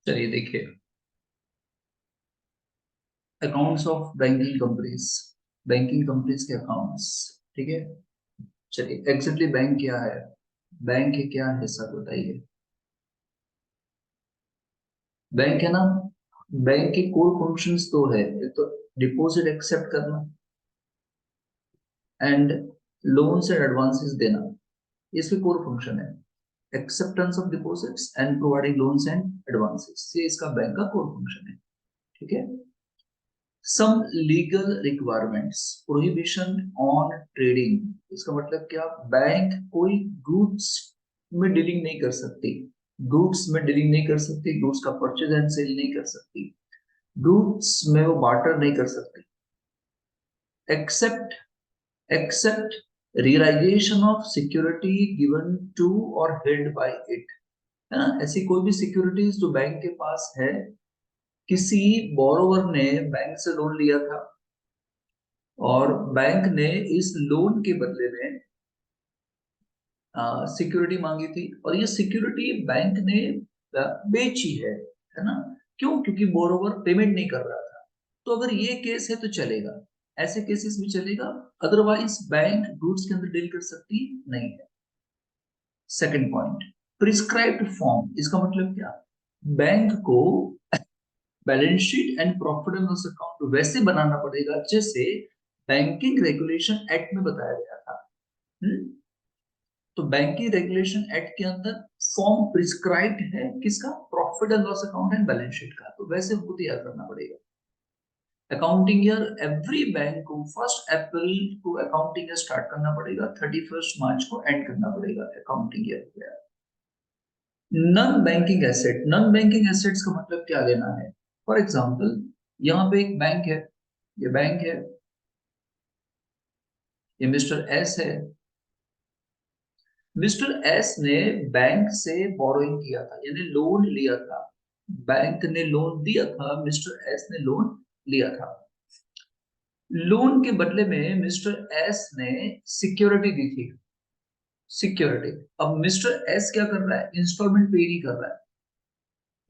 चलिए देखिए, accounts of banking companies, banking companies के अकाउंट्स। ठीक है, चलिए एग्जैक्टली बैंक क्या है, बैंक है क्या है सब बताइए। बैंक है ना, बैंक के कोर फंक्शंस तो है, एक तो डिपॉजिट एक्सेप्ट करना एंड लोन्स एंड एडवांसेस देना, इसके कोर फंक्शन है। Acceptance of deposits and providing loans and advances, ये इसका बैंक का कोर फंक्शन है। ठीक है, some legal requirements, prohibition on trading, इसका मतलब क्या, बैंक कोई गुड्स में डीलिंग नहीं कर सकती, गुड्स में डीलिंग नहीं कर सकती, गुड्स का परचेज एंड सेल नहीं कर सकती, गुड्स में वो बार्टर नहीं कर सकती, except except realisation of security given to और हेल्ड बाय इट, है ना। ऐसी कोई भी सिक्योरिटीज जो बैंक के पास है, किसी बोरोवर ने बैंक से लोन लिया था और बैंक ने इस लोन के बदले में सिक्योरिटी मांगी थी और ये सिक्योरिटी बैंक ने बेची है ना। क्यों? क्योंकि बोरोवर पेमेंट नहीं कर रहा था। तो अगर ये केस है तो चलेगा, ऐसे केसेस में चलेगा, अदरवाइज बैंक गुड्स के अंदर डील कर सकती नहीं है। सेकंड पॉइंट, प्रिस्क्राइब्ड फॉर्म, इसका मतलब क्या, बैंक को balance sheet and profit and loss account वैसे बनाना पड़ेगा जैसे बैंकिंग रेगुलेशन एक्ट में बताया गया था। हम्म? तो बैंकिंग रेगुलेशन एक्ट के अंदर फॉर्म प्रिस्क्राइब्ड है किसका, profit and loss account and balance sheet का, तो वैसे उनको तैयार करना पड़ेगा। अकाउंटिंग ईयर, एवरी बैंक को 1 अप्रैल को अकाउंटिंग ईयर स्टार्ट करना पड़ेगा, 31 मार्च को एंड करना पड़ेगा accounting year. Non banking asset, non banking assets का मतलब क्या लेना है। फॉर एग्जाम्पल, यहाँ पे एक बैंक है, ये बैंक है, ये मिस्टर एस है। मिस्टर एस ने बैंक से बोरोइंग किया था, यानी लोन लिया था, बैंक ने लोन दिया था, मिस्टर एस ने लोन लिया था। लोन के बदले में मिस्टर एस ने सिक्योरिटी दी थी, सिक्योरिटी। अब मिस्टर एस क्या कर रहा है, इंस्टॉलमेंट पे नहीं कर रहा है,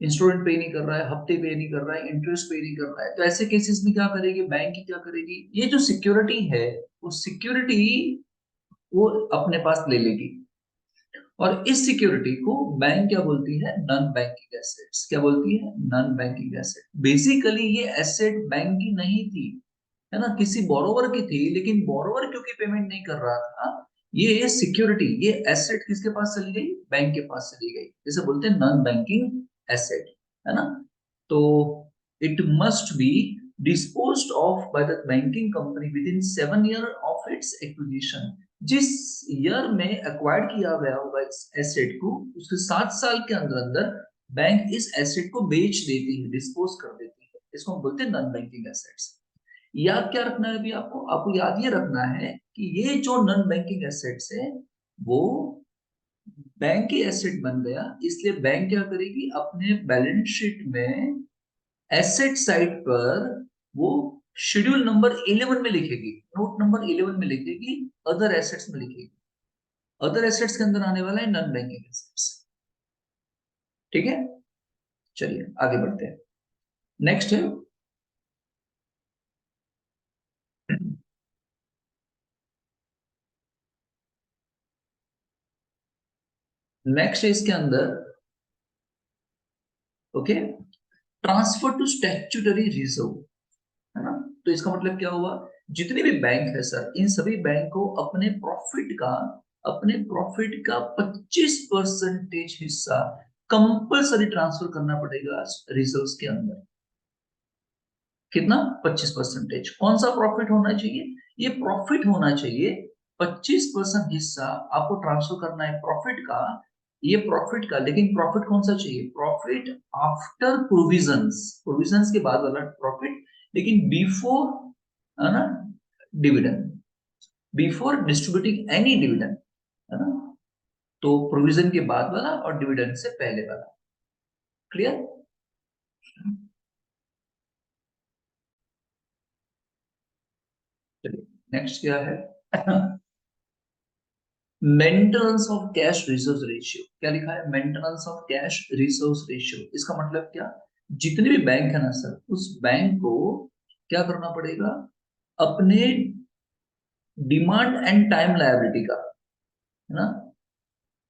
इंस्टॉलमेंट पे नहीं कर रहा है, हफ्ते पे नहीं कर रहा है, इंटरेस्ट पे नहीं कर रहा है, तो ऐसे केसेस में क्या करेगी बैंक, क्या करेगी, ये जो सिक्योरिटी है वो सिक्योरिटी वो अपने पास ले लेगी। और इस सिक्योरिटी को बैंक क्या बोलती है, नॉन बैंकिंग एसेट्स, क्या बोलती है, नॉन बैंकिंग एसेट। बेसिकली ये एसेट बैंक की नहीं थी, है ना, किसी बोरोवर की थी, लेकिन बोरोवर क्योंकि पेमेंट नहीं कर रहा था, ये सिक्योरिटी, ये एसेट किसके पास चली गई, बैंक के पास चली गई, जिसे बोलते हैं नॉन बैंकिंग एसेट, है ना। तो it must be disposed of by the banking company within 7 years of its acquisition, जिस ईयर में एक्वायर्ड किया गया होगा इस एसेट को, उसके 7 साल के अंदर अंदर बैंक इस एसेट को बेच देती है, डिस्पोज कर देती है, इसको हम बोलते हैं नॉन बैंकिंग एसेट्स। याद क्या रखना है अभी आपको, आपको याद ये रखना है कि ये जो नॉन बैंकिंग एसेट्स है वो बैंक की एसेट बन गया, इसलिए बैंक क्या करेगी, अपने बैलेंस शीट में एसेट साइड पर वो शेड्यूल नंबर 11 में लिखेगी, नोट नंबर 11 में लिखेगी, अदर एसेट्स में लिखेगी। अदर एसेट्स के अंदर आने वाला है नॉन बैंकिंग एसेट्स। ठीक है, चलिए आगे बढ़ते हैं। नेक्स्ट है, नेक्स्ट है इसके अंदर, okay, transfer to statutory reserve, है ना। तो इसका मतलब क्या हुआ, जितने भी बैंक है सर, इन सभी बैंक को अपने प्रॉफिट का 25% हिस्सा कंपलसरी ट्रांसफर करना पड़ेगा रिजर्व्स के अंदर। कितना, 25%। कौन सा प्रॉफिट होना चाहिए, ये प्रॉफिट होना चाहिए, 25% हिस्सा आपको ट्रांसफर करना है प्रॉफिट का, ये प्रॉफिट का, लेकिन प्रॉफिट कौन सा चाहिए, प्रॉफिट आफ्टर प्रोविजंस, प्रोविजंस के बाद वाला प्रॉफिट, लेकिन बिफोर, है ना, dividend, before distributing any dividend, है ना। तो प्रोविजन के बाद वाला और डिविडेंड से पहले वाला, क्लियर। चलिए नेक्स्ट क्या है, maintenance of cash reserve ratio, क्या लिखा है? Maintenance of cash reserve ratio, इसका मतलब क्या? जितने भी बैंक है ना सर, उस बैंक को क्या करना पड़ेगा? अपने डिमांड एंड टाइम लायबिलिटी का, है ना,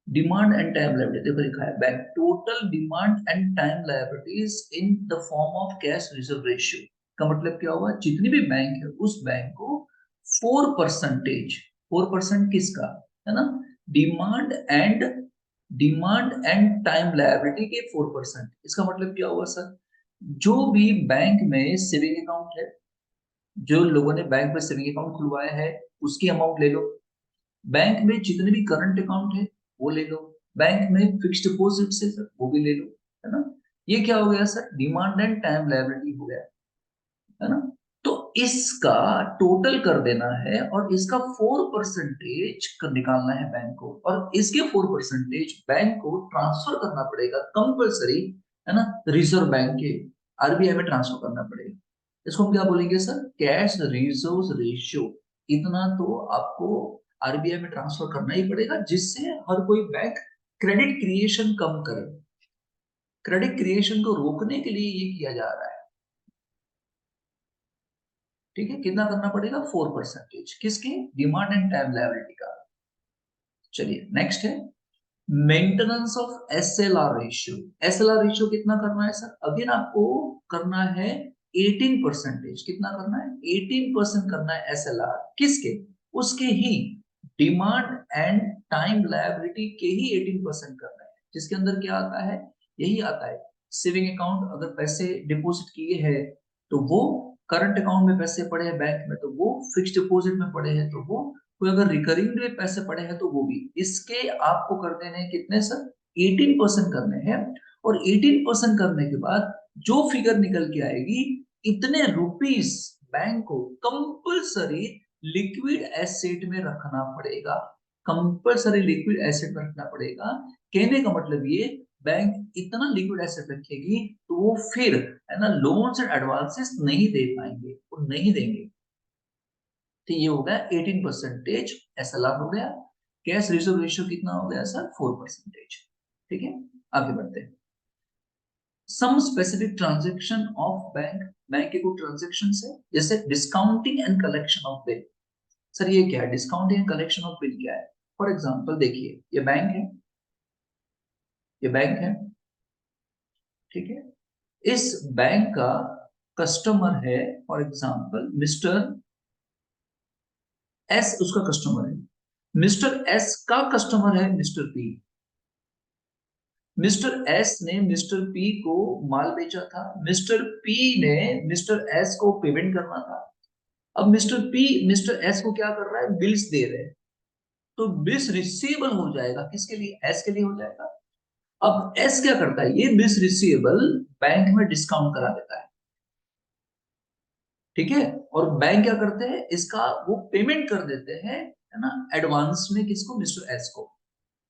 डिमांड एंड टाइम लायबिलिटी देखो लिखा है, bank total demand and time liabilities in the form of cash reserve ratio. का मतलब क्या हुआ? जितनी भी बैंक है उस बैंक को 4%, 4% किसका, है ना, डिमांड एंड टाइम लायबिलिटी के 4%। इसका मतलब क्या हुआ सर? जो भी बैंक में सेविंग अकाउंट है, जो लोगों ने बैंक में सेविंग अकाउंट खुलवाया है, उसकी अमाउंट ले लो। बैंक में जितने भी करंट अकाउंट है वो ले लो। बैंक में फिक्स्ड डिपॉजिट है सर, वो भी ले लो, है ना। ये क्या हो गया sir? Demand and time liability हो गया, है ना। तो इसका टोटल कर देना है और इसका 4% निकालना है बैंक को, और इसके 4% बैंक को ट्रांसफर करना पड़ेगा कंपलसरी, है ना, रिजर्व बैंक के आरबीआई में ट्रांसफर करना पड़ेगा। इसको हम क्या बोलेंगे सर? Cash reserve ratio. इतना तो आपको आरबीआई में ट्रांसफर करना ही पड़ेगा, जिससे हर कोई बैंक क्रेडिट क्रिएशन कम करे। क्रेडिट क्रिएशन को रोकने के लिए ये किया जा रहा है। ठीक है, कितना करना पड़ेगा? 4%। किसके? डिमांड एंड टाइम लायबिलिटी का। चलिए नेक्स्ट है maintenance of SLR ratio. SLR ratio कितना करना है सर? अगेन आपको करना है 18%। कितना करना है? 18% करना है एसएलआर। किसके? उसके ही डिमांड एंड टाइम लायबिलिटी के ही 18% करना है। जिसके अंदर क्या आता है? यही आता है, सेविंग अकाउंट अगर पैसे डिपॉजिट किए हैं तो वो, करंट अकाउंट में पैसे पड़े हैं बैंक में तो वो, फिक्स्ड डिपॉजिट में पड़े हैं तो वो, कोई अगर रिकरिंग में पैसे पड़े हैं तो वो भी। इसके आपको कर देने हैं कितने सर? 18% करने हैं। और 18% करने के बाद जो फिगर निकल के आएगी, इतने रुपीस बैंक को कंपलसरी लिक्विड एसेट में रखना पड़ेगा। कंपलसरी लिक्विड एसेट में रखना पड़ेगा। कहने का मतलब ये, बैंक इतना लिक्विड एसेट रखेगी तो वो फिर, है ना, लोन्स एंड एडवांसेस नहीं दे पाएंगे, वो नहीं देंगे। तो ये हो गया 18%, एसएलआर हो गया। कैश रिजर्व रेशियो कितना हो गया सर? 4%। ठीक है, आगे बढ़ते हैं। Some specific transaction of bank, bank के कुछ ट्रांजेक्शन है, जैसे discounting and collection of bill. Sir ये क्या है? Discounting and collection of bill क्या है? फॉर एग्जाम्पल देखिए, ये बैंक है, ये बैंक है, ठीक है। इस बैंक का कस्टमर है, फॉर एग्जाम्पल मिस्टर एस, उसका कस्टमर है। मिस्टर एस का कस्टमर है मिस्टर पी। मिस्टर एस ने मिस्टर पी को माल बेचा था, मिस्टर पी ने मिस्टर एस को पेमेंट करना था। अब मिस्टर पी मिस्टर एस को क्या कर रहा है? बिल्स दे रहे हैं। तो बिल्स रिसीवेबल हो जाएगा, किसके लिए? एस के लिए हो जाएगा। अब एस क्या करता है? ये बिल्स रिसीवेबल बैंक में डिस्काउंट करा देता है, ठीक है। और बैंक क्या करते हैं? इसका वो पेमेंट कर देते हैं, है ना, एडवांस में। किसको? मिस्टर एस को।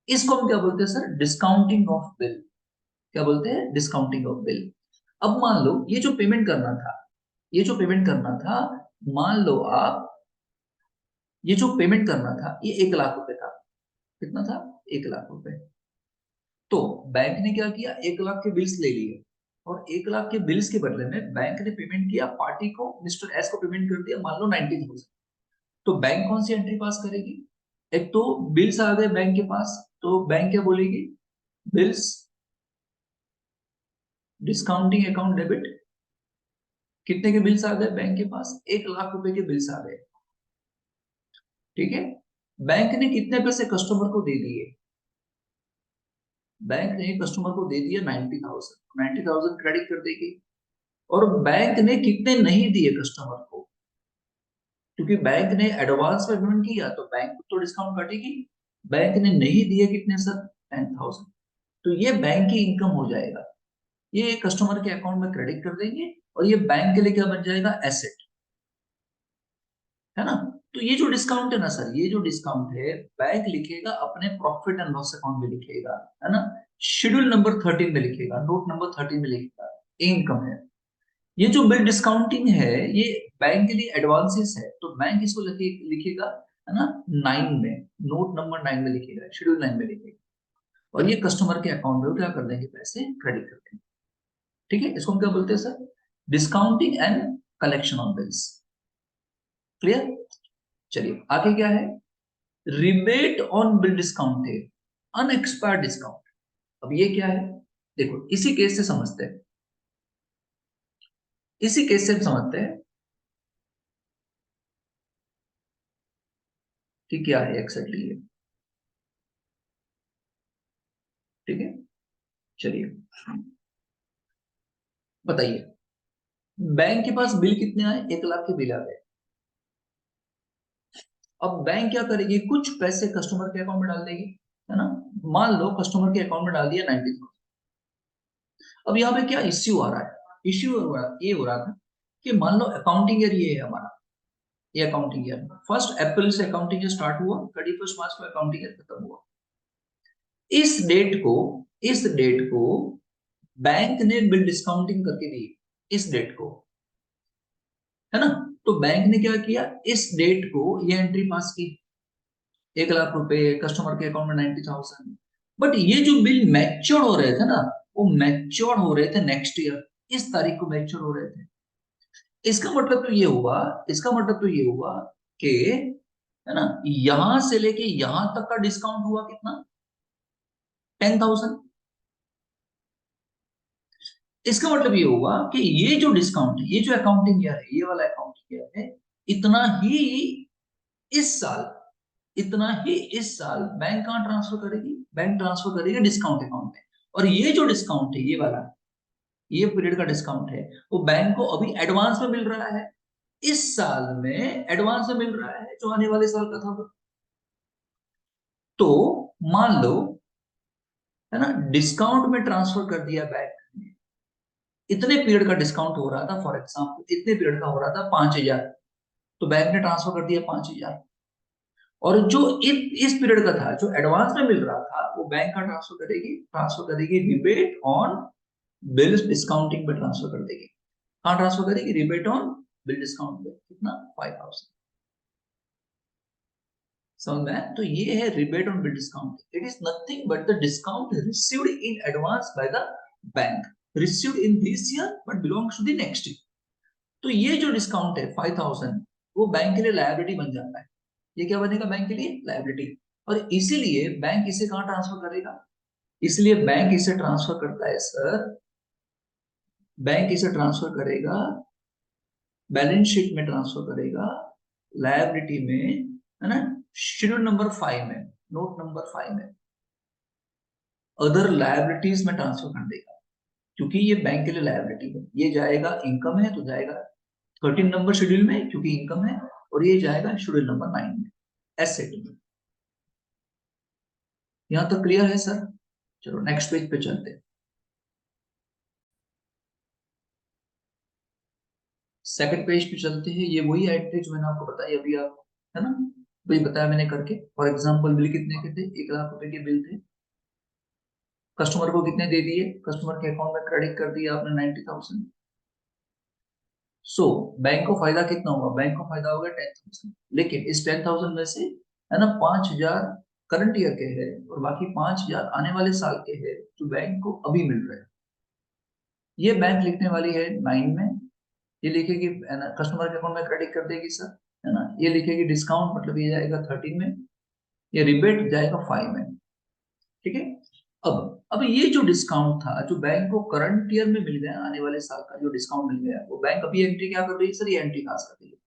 इसको हम क्या बोलते हैं सर? Discounting of bill. क्या बोलते हैं? Discounting of bill. अब मान लो ये जो पेमेंट करना था, ये जो पेमेंट करना था, मान लो आप, ये जो पेमेंट करना था ये 1 लाख रुपए था। कितना था? 1 लाख रुपए। तो बैंक ने क्या किया? 1 लाख के बिल्स ले लिए, और 1 लाख के बिल्स के बदले में बैंक ने पेमेंट किया पार्टी को, मिस्टर एस को पेमेंट कर दिया मान लो 90,000। तो बैंक कौन सी एंट्री पास करेगी? एक तो बिल्स आ गए बैंक के पास, तो बैंक क्या बोलेगी? Bills discounting account debit. कितने के बिल्स आ गए बैंक के पास? 1 लाख रुपए के बिल्स आ गए, ठीक है। बैंक ने कितने पैसे कस्टमर को दे दिए? बैंक ने कस्टमर को दे दिया 90,000। 90,000 क्रेडिट कर देगी। और बैंक ने कितने नहीं दिए कस्टमर को? क्योंकि बैंक ने एडवांस में पेमेंट किया तो बैंक को तो डिस्काउंट कटेगी। बैंक ने नहीं दिए कितने सर? 10,000। तो ये बैंक की इनकम हो जाएगा, ये कस्टमर के अकाउंट में क्रेडिट कर देंगे, और ये बैंक के लिए क्या बन जाएगा? एसेट, है ना। तो ये जो डिस्काउंट है ना सर, ये जो डिस्काउंट है, बैंक लिखेगा अपने प्रॉफिट एंड लॉस अकाउंट में लिखेगा, है ना। शेड्यूल नंबर 13 में लिखेगा, नोट नंबर 13 में लिखेगा, इनकम है। ये जो बिल डिस्काउंटिंग है, ये बैंक के लिए एडवांसेस है, तो बैंक इसको लिखेगा है ना, 9 में, नोट नंबर 9 में लिखेगा, शेड्यूल 9 में लिखेगा, और ये कस्टमर के अकाउंट में क्या कर देंगे, पैसे क्रेडिट कर देंगे। ठीक है, इसको हम क्या बोलते हैं sir, discounting and collection of bills. Clear? चलिए आगे क्या है, rebate on bill discounted, unexpired discount. अब ये क्या है, देखो इसी केस से समझते हैं, इसी केस से समझते हैं कि क्या है एक्सेक्टली ये। ठीक है, चलिए बताइए, बैंक के पास बिल कितने आए, 1 लाख के बिल आ गए। अब बैंक क्या करेगी, कुछ पैसे कस्टमर के अकाउंट में डाल देगी, है ना। मान लो कस्टमर के अकाउंट में डाल दिया 90,000। अब यहाँ पे क्या इश्यू आ रहा है, इश्यू ये हो रहा था कि मान लो अकाउंटिंग ईयर ये है हमारा, ये अकाउंटिंग ईयर 1 अप्रैल से अकाउंटिंग ईयर स्टार्ट हुआ, 31 मार्च को अकाउंटिंग ईयर खत्म हुआ। इस डेट को, इस डेट को बैंक ने बिल डिस्काउंटिंग करके दी, इस डेट को, है ना। तो बैंक ने क्या किया, इस डेट को ये एंट्री पास की, 1 लाख रुपए कस्टमर के अकाउंट में 90,000। बट ये जो बिल मैच्योर हो रहे थे ना, वो मैच्योर हो रहे थे नेक्स्ट ईयर, इस तारीख को मैच्योर हो रहे थे। इसका मतलब तो ये हुआ, इसका मतलब तो ये हुआ कि, है ना, यहां से लेके यहां तक का डिस्काउंट हुआ कितना, 10,000। इसका मतलब ये हुआ कि ये जो डिस्काउंट है, ये जो अकाउंटिंग ईयर है, ये वाला अकाउंटिंग ईयर है, इतना ही इस साल, इतना ही इस साल बैंक कहां ट्रांसफर करेगी, बैंक ट्रांसफर करेगी डिस्काउंट अकाउंट में। और ये जो डिस्काउंट है, ये वाला, ये पीरियड का डिस्काउंट है, वो बैंक को अभी एडवांस में मिल रहा है, इस साल में एडवांस में मिल रहा है, जो आने वाले साल का था। तो मान लो, है ना, डिस्काउंट में ट्रांसफर कर दिया बैंक ने, इतने पीरियड का डिस्काउंट हो रहा था, फॉर एग्जाम्पल इतने पीरियड का हो रहा था 5,000, तो बैंक ने ट्रांसफर कर दिया 5,000। और जो इस पीरियड का था, जो एडवांस में मिल रहा था, वो बैंक का ट्रांसफर करेगी रिबेट ऑन बिल डिस्काउंटिंग पे ट्रांसफर कर देगी। कहाँ ट्रांसफर करेगी, रिबेट ऑन बिल डिस्काउंट पे, कितना, 5,000। समझ में? तो ये है rebate on bill discount, it is nothing but the discount received in advance by the bank, received in this year but belongs to the next year. तो ये जो डिस्काउंट है 5,000, वो बैंक के लिए लायबिलिटी बन जाता है। ये क्या बनेगा, बैंक के लिए लायबिलिटी। और इसीलिए बैंक इसे कहां ट्रांसफर करेगा, इसलिए बैंक इसे ट्रांसफर करता है सर, बैंक इसे ट्रांसफर करेगा, बैलेंस शीट में ट्रांसफर करेगा, लायबिलिटी में, है ना, शेड्यूल नंबर 5 में, नोट नंबर 5 में, अदर लायबिलिटीज में ट्रांसफर कर देगा। क्योंकि ये बैंक के लिए लायबिलिटी है, ये जाएगा, इनकम है तो जाएगा 13 नंबर शेड्यूल में क्योंकि इनकम है, और ये जाएगा शेड्यूल नंबर 9 में, एसेट में। यहां तक क्लियर है सर? चलो नेक्स्ट पेज पे चलते हैं। सेकंड पेज पे चलते हैं, ये वही एंट्री जो मैंने आपको बताई अभी, आप, है ना, वही बताया मैंने करके। फॉर एग्जांपल बिल कितने के थे, 1 लाख रुपए के बिल थे, कस्टमर को कितने दे दिए, कस्टमर के अकाउंट में क्रेडिट कर दिया आपने 90,000। सो बैंक को फायदा कितना हुआ, बैंक को फायदा होगा 10,000। लेकिन इस 10,000 में से, है ना, 5,000 करंट ईयर के हैं और बाकी 5,000 आने वाले साल के हैं, जो बैंक को अभी मिल रहे हैं। ये बैंक लिखने वाली है 9 में, ये लिखेगी, है ना, कस्टमर के अकाउंट में क्रेडिट कर देगी सर, है ना। ये लिखेगी डिस्काउंट, मतलब ये जाएगा 13 में, ये रिबेट जाएगा 5 में। ठीक है। अब ये जो डिस्काउंट था, जो बैंक को करंट ईयर में मिल गया, आने वाले साल का जो डिस्काउंट मिल गया, वो बैंक अभी एंट्री क्या कर रही है सर, ये एंट्री पास कर रही है,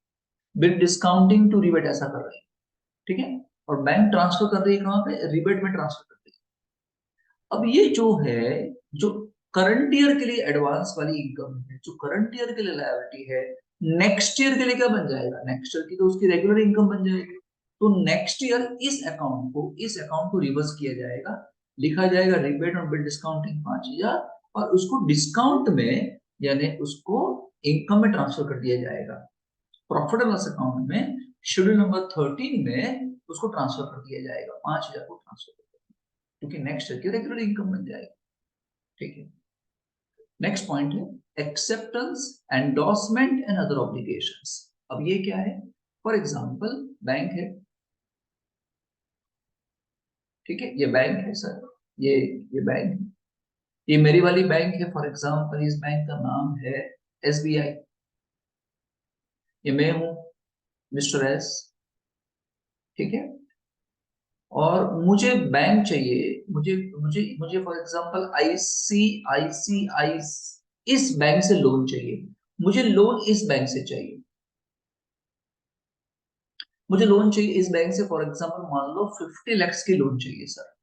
बिल डिस्काउंटिंग टू रिबेट ऐसा कर रही है। ठीक है। और बैंक ट्रांसफर कर रही है कहाँ पे, रिबेट में ट्रांसफर कर रही है। अब ये जो है, जो करंट ईयर के लिए एडवांस वाली इनकम है, जो करंट ईयर के लिए लायबिलिटी है, नेक्स्ट ईयर के लिए क्या बन जाएगा, नेक्स्ट ईयर की तो उसकी रेगुलर इनकम बन जाएगी। तो नेक्स्ट ईयर इस अकाउंट को रिवर्स किया जाएगा, लिखा जाएगा रिबेट और बिल डिस्काउंटिंग 5,000, और उसको डिस्काउंट में, यानी उसको इनकम में ट्रांसफर कर दिया जाएगा, प्रॉफिट एंड लॉस अकाउंट में शेड्यूल नंबर 13 में उसको ट्रांसफर कर दिया जाएगा, 5,000 को ट्रांसफर कर दिया, क्योंकि नेक्स्ट ईयर की रेगुलर इनकम बन जाएगी। ठीक है। नेक्स्ट पॉइंट है acceptance, endorsement and other obligations. अब ये क्या है, फॉर एग्जांपल बैंक है, ठीक है, ये बैंक है सर, ये बैंक है, ये मेरी वाली बैंक है। फॉर एग्जाम्पल इस बैंक का नाम है SBI। ये मैं हूं, मिस्टर एस। ठीक है, और मुझे बैंक चाहिए, मुझे मुझे मुझे फॉर एग्जांपल ICICI इस बैंक से लोन चाहिए। मुझे लोन इस बैंक से चाहिए, मुझे लोन चाहिए इस बैंक से। फॉर एग्जांपल मान लो 50 lakhs की लोन चाहिए सर।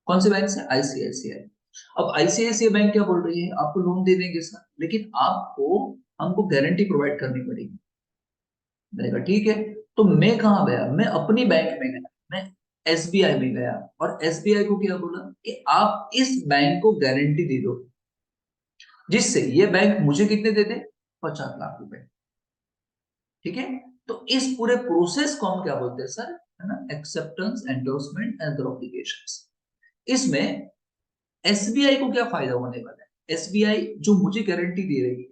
कौन से बैंक से? ICICI। अब ICICI बैंक क्या बोल रही है, आपको लोन दे देंगे सर, लेकिन आपको हमको गारंटी प्रोवाइड करनी पड़ेगी। मैंने कहा ठीक है। तो मैं कहाँ गया, मैं अपनी बैंक में गया, मैं SBI में गया, और SBI को क्या बोला कि आप इस बैंक को गारंटी दे दो, जिससे ये बैंक मुझे कितने दे दे, 50 लाख रुपए। ठीक है, तो इस पूरे प्रोसेस को हम क्या बोलते हैं सर, है ना, एक्सेप्टेंस, एंडोर्समेंट एंड ऑब्लिगेशंस। इसमें SBI को क्या फायदा होने वाला है, SBI जो मुझे गारंटी दे रही है,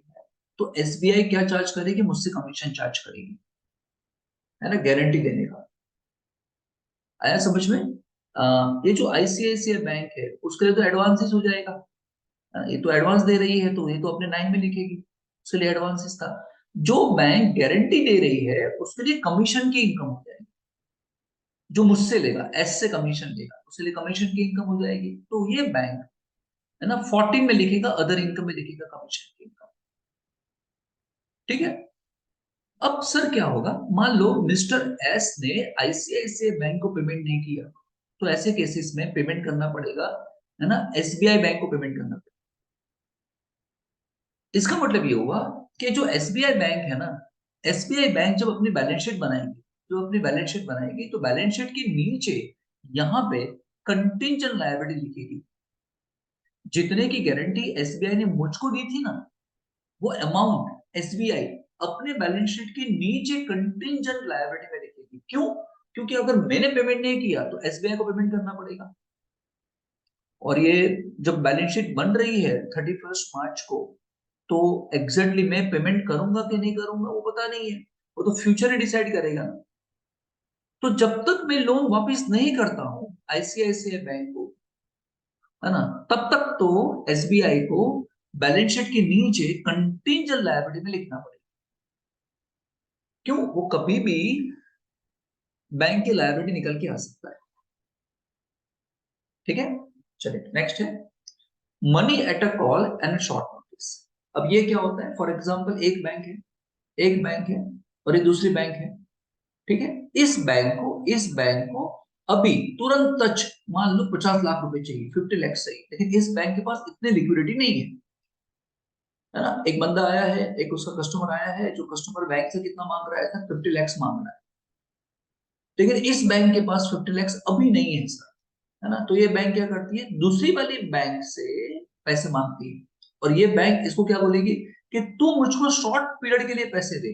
तो SBI क्या चार्ज करेगी, मुझसे कमीशन चार्ज करेगी, है ना, गारंटी देने का। आया समझ में? ये जो ICICI बैंक है उसके लिए तो एडवांसेस हो जाएगा। ये तो एडवांस दे रही है, तो ये तो अपने नाम में लिखेगी, उसके लिए एडवांसेस था। जो बैंक गारंटी दे रही है उसके लिए कमीशन की इनकम हो जाएगी, जो मुझसे लेगा, एस से कमीशन लेगा, उसके लिए कमीशन की इनकम हो जाएगी। तो ये बैंक, है ना, 14 में लिखेगा, अदर इनकम में लिखेगा कमीशन की इनकम। ठीक है, अब सर क्या होगा, मान लो मिस्टर एस ने ICICI बैंक को पेमेंट नहीं किया, तो ऐसे केसेस में पेमेंट करना पड़ेगा, है ना, SBI बैंक को पेमेंट करना पड़ेगा। इसका मतलब ये हुआ कि जो SBI बैंक है ना, SBI बैंक जब अपनी बैलेंस शीट बनाएगी, जो अपनी बैलेंस शीट बनाएगी, तो बैलेंस शीट के नीचे यहाँ पे कंटिंजेंट लायबिलिटी लिखेगी। जितने की गारंटी SBI ने मुझको दी थी ना, वो अमाउंट SBI अपने बैलेंस शीट के नीचे कंटिंजेंट लायबिलिटी में लिखेगी। क्यों? क्योंकि अगर मैंने पेमेंट नहीं किया तो SBI को पेमेंट करना पड़ेगा। और ये जब बैलेंस शीट बन रही है 31 मार्च को, तो एग्जैक्टली मैं पेमेंट करूंगा कि नहीं करूंगा वो पता नहीं है, वो तो फ्यूचर ही डिसाइड करेगा ना। तो जब तक मैं लोन वापस नहीं करता हूं ICICI बैंक को, है ना, तब तक तो SBI को बैलेंस शीट के नीचे कंटिंजेंट लायबिलिटी में लिखना पड़ेगा। क्यों? वो कभी भी बैंक की लायबिलिटी निकल के आ सकता है। ठीक है, चलिए नेक्स्ट है money at a call and short notice. अब ये क्या होता है, फॉर एग्जांपल एक बैंक है और ये दूसरी बैंक है। ठीक है, इस बैंक को अभी तुरंत टच, मान लो 50 लाख रुपए चाहिए, 50 लाख चाहिए, लेकिन इस बैंक के पास इतनी लिक्विडिटी नहीं है, है ना। एक बंदा आया है, एक उसका कस्टमर आया है, जो कस्टमर बैंक से कितना मांग रहा है, 50 लाख मांग रहा है, लेकिन इस बैंक के पास 50 लाख अभी नहीं है सर, है ना। तो ये बैंक क्या करती है, दूसरी वाली बैंक से पैसे मांगती है, और ये बैंक इसको क्या बोलेगी कि तू मुझको शॉर्ट पीरियड के लिए पैसे दे,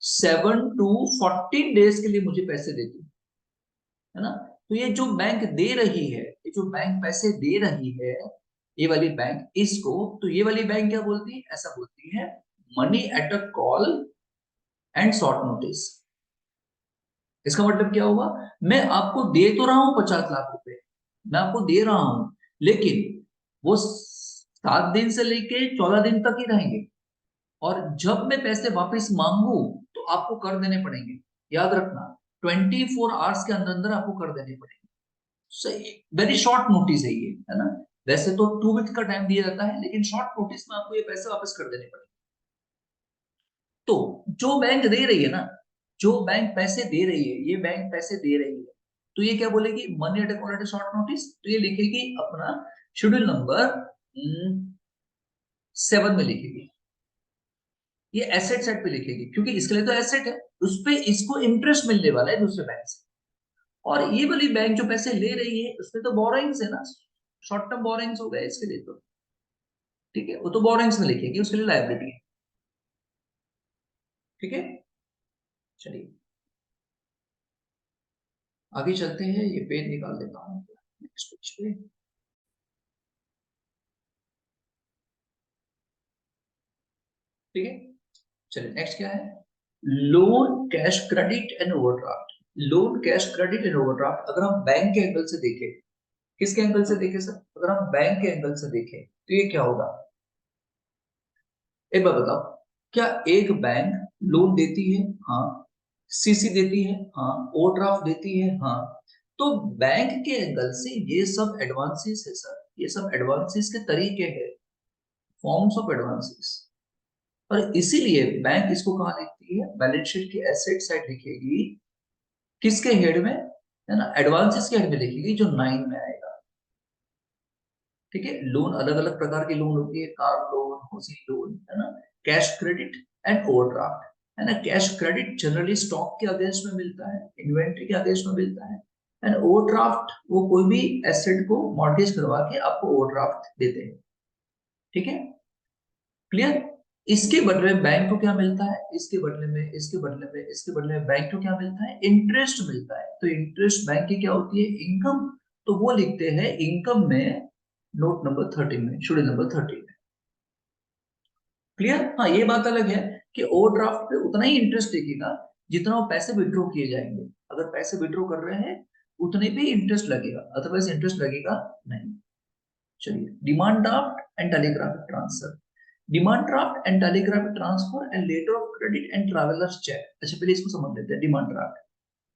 7 to 14 days के लिए मुझे पैसे देती है ना। तो ये जो बैंक दे रही है, ये जो बैंक पैसे दे रही है, ये वाली बैंक इसको, तो ये वाली बैंक क्या बोलती है, ऐसा बोलती है money at a call and short notice. इसका मतलब क्या हुआ, मैं आपको दे तो रहा हूं 50 लाख रुपए, मैं आपको दे रहा हूं, लेकिन वो 7 दिन से लेके 14 दिन तक ही रहेंगे, और जब मैं पैसे वापस मांगू तो आपको कर देने पड़ेंगे। याद रखना, 24 आवर्स के अंदर अंदर आपको कर देने पड़ेंगे। सही, वेरी शॉर्ट नोटिस है ये, है ना। वैसे तो 2 वीक का टाइम दिया जाता है, लेकिन शॉर्ट नोटिस में आपको ये पैसे वापस कर देने पड़ेंगे। तो जो बैंक दे रही है ना, जो बैंक पैसे दे रही है, ये बैंक पैसे दे रही है, तो ये क्या बोलेगी, money at a short notice, तो ये लिखेगी अपना शेड्यूल नंबर 7 में लिखेगी। ये एसेट साइड पे लिखेगी, क्योंकि इसके लिए तो एसेट है, उस पे इसको इंटरेस्ट मिलने वाला है दूसरे बैंक से। और ये वाली बैंक जो पैसे ले रही है उसमें तो बोरोइंग्स है ना, शॉर्ट टर्म बोरोइंग्स हो गए इसके लिए तो। ठीक है, वो तो बोरोइंग्स में लिखेगी, उसके लिए लायबिलिटी है। ठीक है, चलिए आगे चलते हैं, ये पेज निकाल देता हूँ नेक्स्ट पेज पे। ठीक है, चलिए नेक्स्ट क्या है, loan cash credit and overdraft. Loan, cash credit and overdraft अगर हम बैंक के एंगल से देखें, किसके एंगल से देखें सर? अगर हम बैंक के एंगल से देखें तो ये क्या होगा? एक बार बताओ, क्या एक बैंक लोन देती है? हाँ। सीसी देती है? हाँ। ओवरड्राफ्ट देती है? हाँ। तो बैंक के एंगल से ये सब एडवांसेस है सर, ये सब एडवांसेस के तरीके हैं, फॉर्म्स ऑफ एडवांसेस। और इसीलिए बैंक इसको कहाँ लिखती है? बैलेंस शीट की एसेट साइड लिखेगी, किसके हेड में? है ना, एडवांसेस के हेड में लिखेगी, जो 9 में आएगा। ठीक है, लोन अलग अलग प्रकार की लोन होती है, कार लोन, हाउसिंग लोन, है ना, कैश क्रेडिट एंड ओवरड्राफ्ट। है ना, कैश क्रेडिट जनरली स्टॉक के अगेंस्ट में मिलता है, इन्वेंट्री के अगेंस्ट में मिलता है। एंड ओवरड्राफ्ट वो कोई भी एसेट को मॉर्गेज करवा के आपको ओवरड्राफ्ट देते हैं। ठीक है, क्लियर? इसके बदले में बैंक को क्या मिलता है? इसके बदले में, इसके बदले में, इसके बदले में बैंक को क्या मिलता है? इंटरेस्ट मिलता है। तो इंटरेस्ट बैंक की क्या होती है? इनकम। तो वो लिखते हैं इनकम में, नोट नंबर 13 में, शेड्यूल नंबर 13 में। क्लियर? हाँ, ये बात अलग है कि ओवरड्राफ्ट पे उतना ही इंटरेस्ट देखेगा जितना वो पैसे विड्रॉ किए जाएंगे। अगर पैसे विड्रॉ कर रहे हैं उतने पे इंटरेस्ट लगेगा, अदरवाइज इंटरेस्ट लगेगा नहीं। चलिए, demand draft and telegraphic transfer. Demand draft and telegraphic transfer and later of credit and travellers cheque. अच्छा, पहले इसको समझ लेते हैं, डिमांड ड्राफ्ट।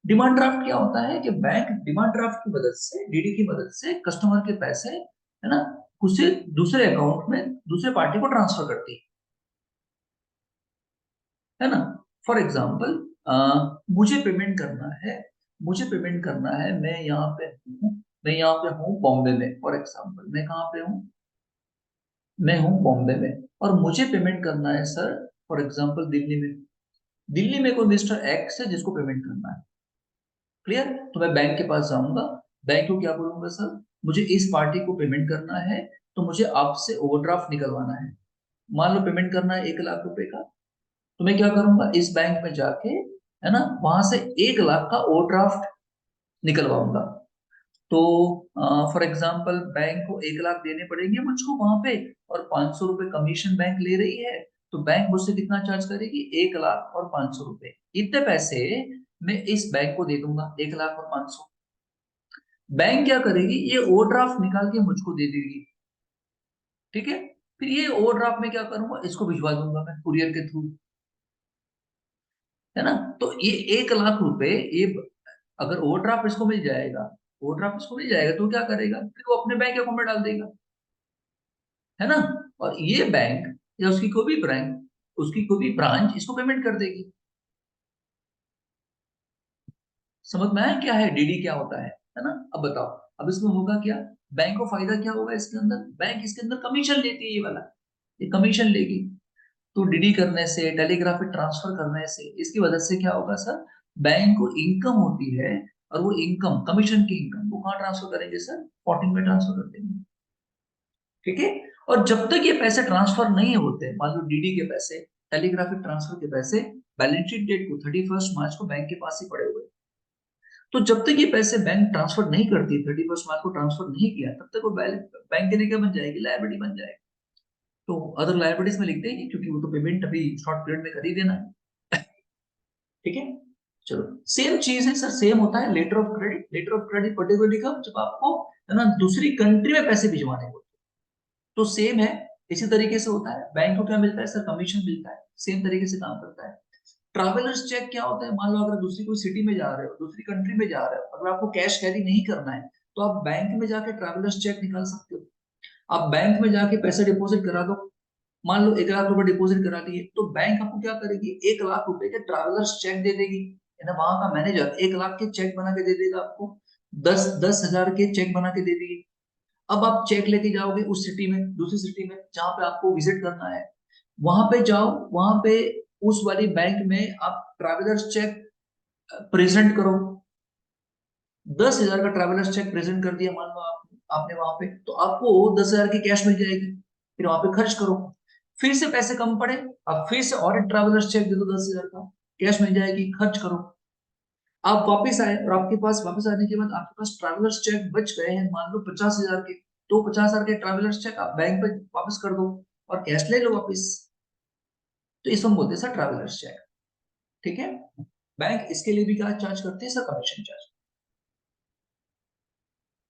डिमांड ड्राफ्ट क्या होता है कि बैंक डिमांड ड्राफ्ट की मदद से, डीडी की मदद से कस्टमर के पैसे, है ना, उसे दूसरे अकाउंट में दूसरे पार्टी को ट्रांसफर करती है ना। फॉर एग्जाम्पल, मुझे पेमेंट करना है, मुझे पेमेंट करना है, मैं यहाँ पे हूँ, मैं यहाँ पे हूँ बॉम्बे में। फॉर एग्जाम्पल, मैं कहाँ पे हूँ? मैं हूँ बॉम्बे में, और मुझे पेमेंट करना है सर, फॉर एग्जाम्पल दिल्ली में। दिल्ली में कोई मिस्टर एक्स है जिसको पेमेंट करना है। क्लियर? तो मैं बैंक के पास जाऊंगा, बैंक को क्या बोलूंगा? सर, मुझे इस पार्टी को पेमेंट करना है, तो मुझे आपसे ओवरड्राफ्ट निकलवाना है। मान लो पेमेंट करना है 1 लाख रुपए का, तो मैं क्या करूंगा? इस बैंक में जाके, है ना, वहां से 1 लाख का ओवरड्राफ्ट निकलवाऊंगा। तो फॉर एग्जाम्पल बैंक को 1 लाख देने पड़ेंगे मुझको वहां पे, और 500 रुपए कमीशन बैंक ले रही है। तो बैंक मुझसे कितना चार्ज करेगी? 1 लाख और 500 रुपए। इतने पैसे मैं इस बैंक को दे दूंगा, 1 लाख और 500। बैंक क्या करेगी? ये ओवरड्राफ्ट निकाल के मुझको दे देगी। ठीक है, फिर ये ओवरड्राफ्ट में क्या करूंगा? इसको भिजवा दूंगा मैं कुरियर के थ्रू, है ना। तो ये 1 लाख रुपए, ये अगर ओवरड्राफ्ट इसको मिल जाएगा, ओवरड्राफ्ट इसको मिल जाएगा, तो क्या करेगा? फिर वो अपने बैंक अकाउंट में डाल देगा, है ना। और ये बैंक या उसकी कोई भी बैंक, उसकी कोई भी ब्रांच इसको पेमेंट कर देगी। समझ में आया क्या है डीडी क्या होता है ना? अब बताओ, अब इसमें होगा क्या? बैंक को फायदा क्या होगा इसके अंदर? बैंक इसके अंदर कमीशन लेती है, ये वाला, ये कमीशन लेगी। तो डीडी करने से, टेलीग्राफिक ट्रांसफर करने से, इसकी वजह से क्या होगा सर? बैंक को इनकम होती है, और वो इनकम, कमीशन की इनकम, वो कहाँ ट्रांसफर करेंगे सर? 14 में ट्रांसफर कर देंगे। ठीक है, और जब तक ये पैसे ट्रांसफर नहीं होते, मान लो डीडी के पैसे, टेलीग्राफिक ट्रांसफर के पैसे बैलेंस शीट डेट को 31 मार्च को बैंक के पास ही पड़े हुए, तो जब तक ये पैसे बैंक ट्रांसफर नहीं करती, 31 मार्च को ट्रांसफर नहीं किया, तब तक वो बैंक के लिए क्या बन जाएगी? लायबिलिटी बन जाएगी। तो अदर लायबिलिटीज में लिख देंगे, क्योंकि वो तो पेमेंट अभी शॉर्ट पीरियड में कर ही देना है। ठीक है, चलो, सेम चीज है सर, सेम होता है letter of credit. Letter of credit particularly कब? जब आपको, है ना, दूसरी कंट्री में पैसे भिजवाने होते, तो सेम है। इसी तरीके से होता है, बैंक को क्या मिलता है सर? कमीशन मिलता है, सेम तरीके से काम करता है। ट्रैवलर्स चेक क्या होता है? मान लो अगर दूसरी कोई सिटी में जा रहे हो, दूसरी कंट्री में जा रहे हो, अगर आपको कैश कैरी नहीं करना है, तो आप बैंक में जाके ट्रैवलर्स चेक निकाल सकते हो। आप बैंक में जाके पैसे डिपॉजिट करा दो, मान लो 1 लाख रुपए डिपॉजिट करा दिए, तो बैंक आपको क्या करेगी? 1 लाख रुपए के ट्रैवलर्स चेक दे देगी, है ना। वहां का मैनेजर 1 लाख के चेक बना के दे देगा आपको, 10-10 हजार के चेक बना के दे देगी। अब आप चेक लेके जाओगे उस सिटी में, दूसरी सिटी में जहां पे आपको विजिट करना है, वहां पे जाओ, वहां पे उस वाली बैंक में आप ट्रैवलर्स चेक प्रेजेंट करो। 10 हजार का ट्रैवलर्स चेक प्रेजेंट कर दिया, मान लो आपने वहां पे, तो आपको 10 हजार की कैश मिल जाएगी। फिर वहां पे खर्च करो, फिर से पैसे कम पड़े, आप फिर से और एक ट्रैवलर्स चेक दे दो, 10 हजार का कैश मिल जाएगी, खर्च करो। आप वापिस आए, और आपके पास वापस आने के बाद आपके पास ट्रैवलर्स चेक बच गए हैं, मान लो 50 हजार के, तो 50 हजार के ट्रैवलर्स चेक आप बैंक पे वापस कर दो, और कैश ले लो वापस। तो इसको हम बोलते हैं सर ट्रैवलर्स चेक। ठीक है, बैंक इसके लिए भी क्या चार्ज करते हैं सर? Commission charge.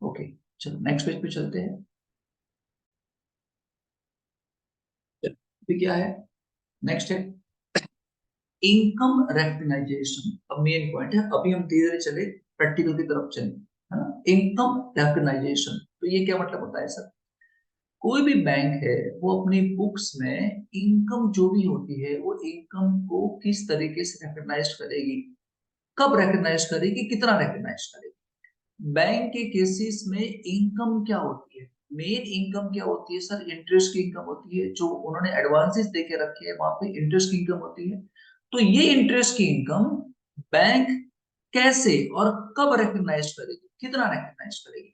ओके, चलो नेक्स्ट पेज पे चलते हैं। क्या है नेक्स्ट है इनकम रेकग्नाइजेशन। अब मेन पॉइंट है, अभी हम धीरे धीरे चले प्रैक्टिकल की तरफ चले, है ना। इनकम रेकग्नाइजेशन, तो ये क्या मतलब होता है सर? कोई भी बैंक है वो अपनी बुक्स में इनकम जो भी होती है वो इनकम को किस तरीके से रिकग्नाइज करेगी, कब रिकग्नाइज करेगी, कितना रिकग्नाइज करेगी। बैंक के केसेस में इनकम क्या होती है? मेन इनकम क्या होती है सर? इंटरेस्ट की इनकम होती है, जो उन्होंने एडवांसेस देके रखे हैं वहां पे इंटरेस्ट की इनकम होती है। तो ये इंटरेस्ट की इनकम बैंक कैसे और कब रिकग्नाइज करेगी, कितना रिकग्नाइज करेगी?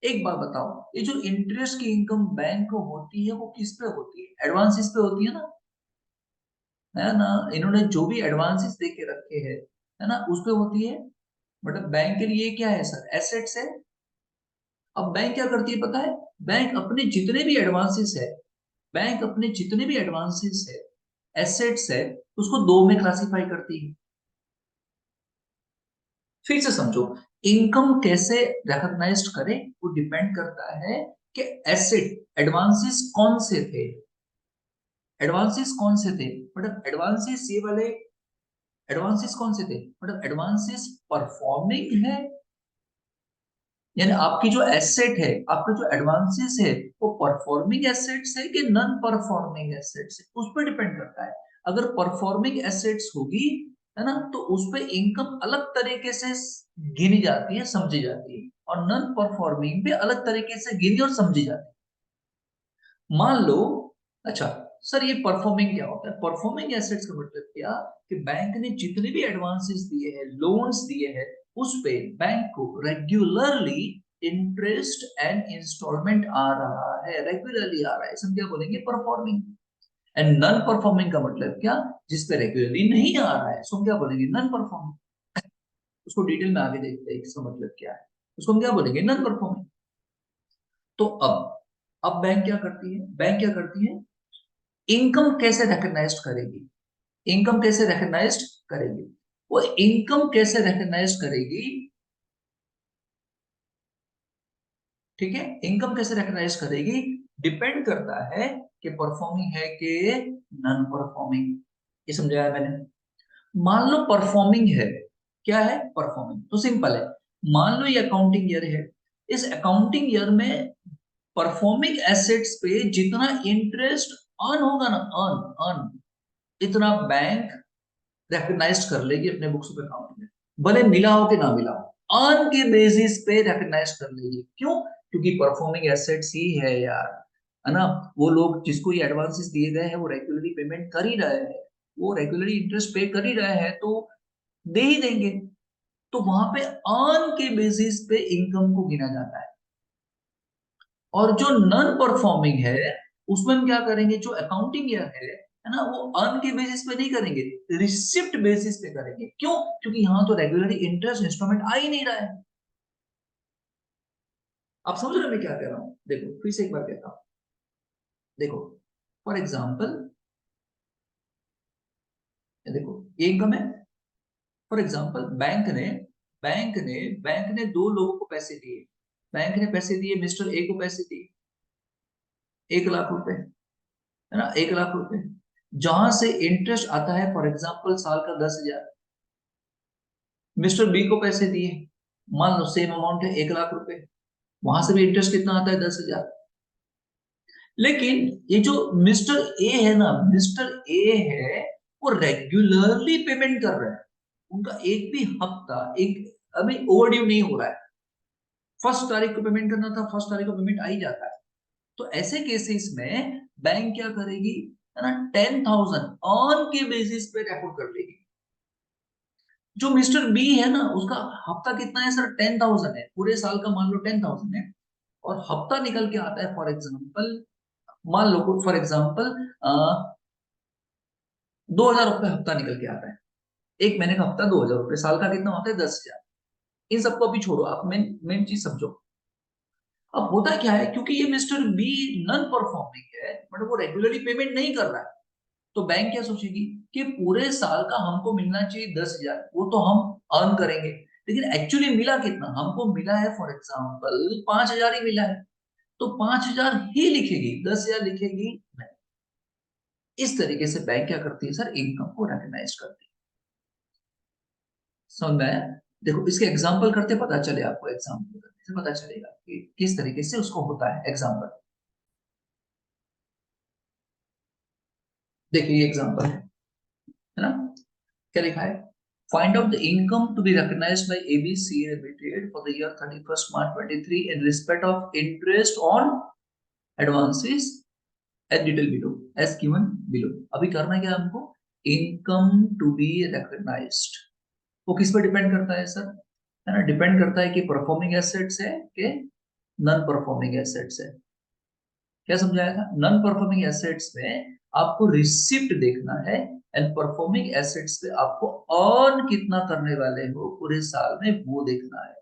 एक बात बताओ, ये जो इंटरेस्ट की इनकम बैंक को होती है वो किस पे होती है? एडवांसेस पे होती है ना। इन्होंने जो भी एडवांसेस देके रखे हैं, है ना, उस पे होती है। मतलब बैंक के लिए क्या है सर? एसेट्स है। अब बैंक क्या करती है पता है? बैंक अपने जितने भी एडवांसेस है, बैंक अपने जितने भी एडवांसेस है, एसेट्स है, उसको दो में क्लासिफाई करती है। फिर से समझो, इनकम कैसे रिकॉग्नाइज करे वो डिपेंड करता है कि एसेट एडवांसेस कौन से थे। एडवांसेस कौन से थे मतलब एडवांसेस ये वाले एडवांसेस कौन से थे मतलब एडवांसेस परफॉर्मिंग है, यानी आपकी जो एसेट है, आपका जो एडवांसेस है, वो परफॉर्मिंग एसेट्स है कि नॉन परफॉर्मिंग एसेट्स है, उस पर डिपेंड करता है। अगर परफॉर्मिंग एसेट्स होगी, है ना, तो उस पर इनकम अलग तरीके से गिनी जाती है, समझी जाती है, और नॉन परफॉर्मिंग भी अलग तरीके से गिनी और समझी जाती है। मान लो, अच्छा सर ये परफॉर्मिंग क्या होता है? परफॉर्मिंग एसेट्स का मतलब क्या कि बैंक ने जितने भी एडवांसेस दिए हैं, लोन्स दिए हैं, उस पे बैंक को रेगुलरली इंटरेस्ट एंड इंस्टॉलमेंट आ रहा है, रेगुलरली आ रहा है, इसमें क्या बोलेंगे? परफॉर्मिंग। एंड नॉन परफॉर्मिंग का मतलब क्या? जिस पे रेगुलरली नहीं आ रहा है, उसको क्या बोलेंगे? Non performing. उसको डिटेल में आगे देखते हैं इसका मतलब क्या है। उसको हम क्या बोलेंगे? Non performing. तो अब बैंक क्या करती है? बैंक क्या करती है? इनकम कैसे रिकग्नाइज करेगी? इनकम कैसे रिकग्नाइज करेगी? वो इनकम कैसे रिकग्नाइज करेगी? ठीक है, इनकम कैसे रिकग्नाइज करेगी डिपेंड करता है कि परफॉर्मिंग है कि नॉन परफॉर्मिंग। ये समझाया मैंने। मान लो परफॉर्मिंग है, क्या है? परफॉर्मिंग तो सिंपल है। मान लो ये अकाउंटिंग ईयर है, इस अकाउंटिंग ईयर में परफॉर्मिंग एसेट्स पे जितना इंटरेस्ट अर्न होगा ना, अर्न अर्न इतना बैंक रिकग्नाइज कर लेगी अपने बुक्स ऑफ अकाउंट में, भले मिला हो कि ना मिला हो, अर्न के बेसिस पे रिकग्नाइज कर लेगी। क्यों? क्योंकि परफॉर्मिंग एसेट्स ही है यार, है ना। वो लोग जिसको ये एडवांसेस दिए गए हैं वो रेगुलरली पेमेंट कर ही रहे हैं, वो रेगुलरली इंटरेस्ट पे कर ही रहे हैं, तो दे ही देंगे। तो वहां पे अर्न के बेसिस पे इनकम को गिना जाता है। और जो नॉन परफॉर्मिंग है उसमें हम क्या करेंगे? जो अकाउंटिंग ईयर है ना, वो अर्न के बेसिस पे नहीं करेंगे, रिसिप्ट बेसिस पे करेंगे। क्यों? क्योंकि यहां तो रेगुलरली इंटरेस्ट इंस्टॉलमेंट आ ही नहीं रहा है। आप समझ रहे हो मैं क्या कह रहा हूं? देखो फिर से एक बार कहता हूं। देखो, फॉर एग्जाम्पल, देखो ये इनकम है। फॉर एग्जाम्पल बैंक ने दो लोगों को पैसे दिए। बैंक ने पैसे दिए, मिस्टर ए को पैसे दिए 1 लाख रुपए, है ना, 1 लाख रुपए। जहां से इंटरेस्ट आता है फॉर एग्जाम्पल साल का 10,000। मिस्टर बी को पैसे दिए, मान लो सेम अमाउंट है 1 लाख रुपए, वहां से भी इंटरेस्ट कितना आता है? 10,000। लेकिन ये जो मिस्टर ए है ना, मिस्टर ए है, वो रेगुलरली पेमेंट कर रहे हैं। उनका एक भी हफ्ता एक अभी ओवरड्यू नहीं हो रहा है। फर्स्ट तारीख को पेमेंट करना था, फर्स्ट तारीख को पेमेंट आ ही जाता है। तो ऐसे केसेस में बैंक क्या करेगी, है ना, 10,000 ऑन के बेसिस पे रेफर कर लेगी। जो मिस्टर बी है ना, उसका हफ्ता कितना है सर? 10,000 है, पूरे साल का मान लो 10,000 है, और हफ्ता निकल के आता है फॉर एग्जाम्पल, मान लो फॉर एग्जाम्पल 2,000 रुपये हफ्ता निकल के आता है। एक महीने का हफ्ता 2,000 रुपये, साल का कितना होता है? 10,000। इन सबको अभी छोड़ो, आप मेन मेन चीज समझो। अब होता क्या है, क्योंकि ये मिस्टर बी नॉन परफॉर्मिंग है, मतलब वो रेगुलरली पेमेंट नहीं कर रहा है, तो बैंक क्या सोचेगी? कि पूरे साल का हमको मिलना चाहिए 10,000, वो तो हम अर्न करेंगे, लेकिन एक्चुअली मिला कितना हमको मिला है, फॉर एग्जाम्पल 5,000 ही मिला है, तो 5,000 ही लिखेगी, 10,000 लिखेगी नहीं। इस तरीके से बैंक क्या करती है सर, इनकम को रिकॉग्नाइज करती है। समझ में आया? देखो इसके एग्जाम्पल करते पता चले आपको, एग्जाम्पल करने से पता चलेगा कि किस तरीके से उसको होता है। एग्जाम्पल देखिए, ये एग्जाम्पल है ना, क्या लिखा है, find out the income to be recognised by ABC limited for the year 31st March 23 in respect of interest on advances as detail below, as given below. अभी करना क्या है हमको, इनकम टू बी रिकॉग्नाइज्ड, वो किस पर depend करता है सर, है ना, डिपेंड करता है कि परफॉर्मिंग एसेट्स है कि नॉन परफॉर्मिंग एसेट्स है। क्या समझाया था, नॉन परफॉर्मिंग एसेट्स में आपको रिसिप्ट देखना है, एंड परफॉर्मिंग एसेट्स पे आपको अर्न कितना करने वाले हो पूरे साल में वो देखना है।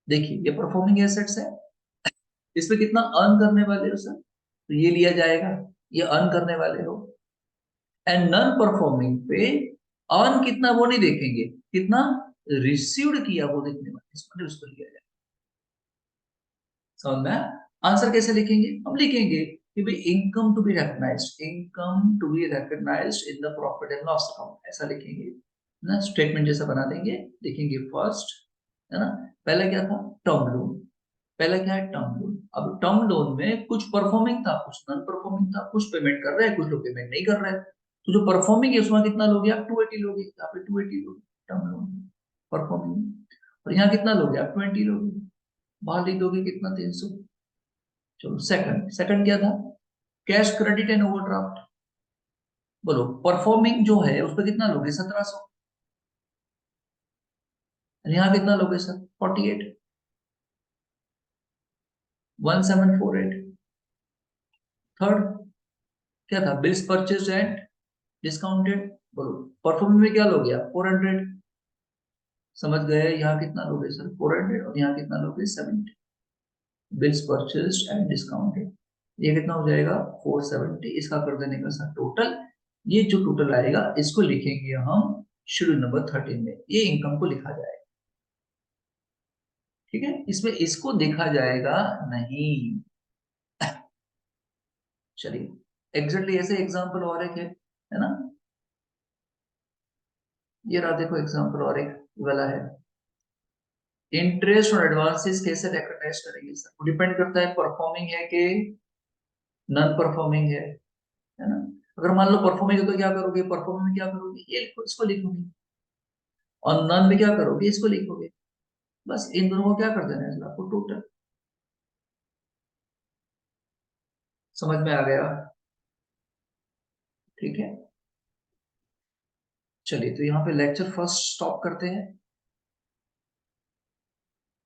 देखिए ये परफॉर्मिंग एसेट्स है, इस पे कितना अर्न करने वाले हो सर, तो ये लिया जाएगा, ये अर्न करने वाले हो। एंड नॉन परफॉर्मिंग पे अर्न कितना वो नहीं देखेंगे, कितना रिसीव्ड किया वो देखने वाले, इसमें उसको लिया जाएगा। समझ में? आंसर कैसे लिखेंगे, हम लिखेंगे कि भाई income to be recognised, income to be recognised in the profit and loss account, ऐसा लिखेंगे ना, स्टेटमेंट जैसा बना देंगे। लिखेंगे फर्स्ट, है ना, पहला क्या था, टर्म लोन, पहला क्या है, टर्म लोन। अब टर्म लोन में कुछ परफॉर्मिंग था, कुछ नॉन परफॉर्मिंग था, कुछ पेमेंट कर रहे हैं, कुछ लोग पेमेंट नहीं कर रहे हैं, तो जो परफॉर्मिंग है उसमें कितना लोगे आप, 280 लोगे, यहाँ पे 280 लोगे टर्म लोन परफॉर्मिंग, और यहाँ कितना लोगे आप, 20 लोगे, बाहर लिख दोगे कितना, 300। चलो सेकंड, सेकंड क्या था, कैश क्रेडिट एंड ओवरड्राफ्ट, बोलो परफॉर्मिंग जो है उस पर कितना लोगे, 1700, यहाँ कितना लोगे सर, 48, 1748। थर्ड क्या था, बिल्स परचेज एंड डिस्काउंटेड, बोलो परफॉर्मिंग में क्या लोगे आप, 400, समझ गए, यहाँ कितना लोगे सर, 400, और यहाँ कितना लोगे, 70, बिल्स परचेज एंड डिस्काउंटेड, ये कितना हो जाएगा, 470, इसका कर देने का सर टोटल, ये जो टोटल आएगा इसको लिखेंगे हम शेड्यूल नंबर 13 में, ये इनकम को लिखा जाएगा। ठीक है, इसमें इसको देखा जाएगा नहीं। चलिए एग्जैक्टली ऐसे एग्जांपल और एक है ना, ये रहा देखो एग्जांपल और एक वाला है, इंटरेस्ट और एडवांसेस कैसे रिकॉग्नाइज करेंगे सर, वो डिपेंड करता है परफॉर्मिंग है कि नॉन परफॉर्मिंग है ना। अगर मान लो परफॉर्मिंग है तो क्या करोगे, परफॉर्मिंग में क्या करोगे, ये लिखो, इसको लिखोगे, और नॉन में क्या करोगे, इसको लिखोगे, बस इन दोनों को क्या कर देना है आपको, टोटल। समझ में आ गया? ठीक है, चलिए तो यहाँ पे लेक्चर फर्स्ट स्टॉप करते हैं।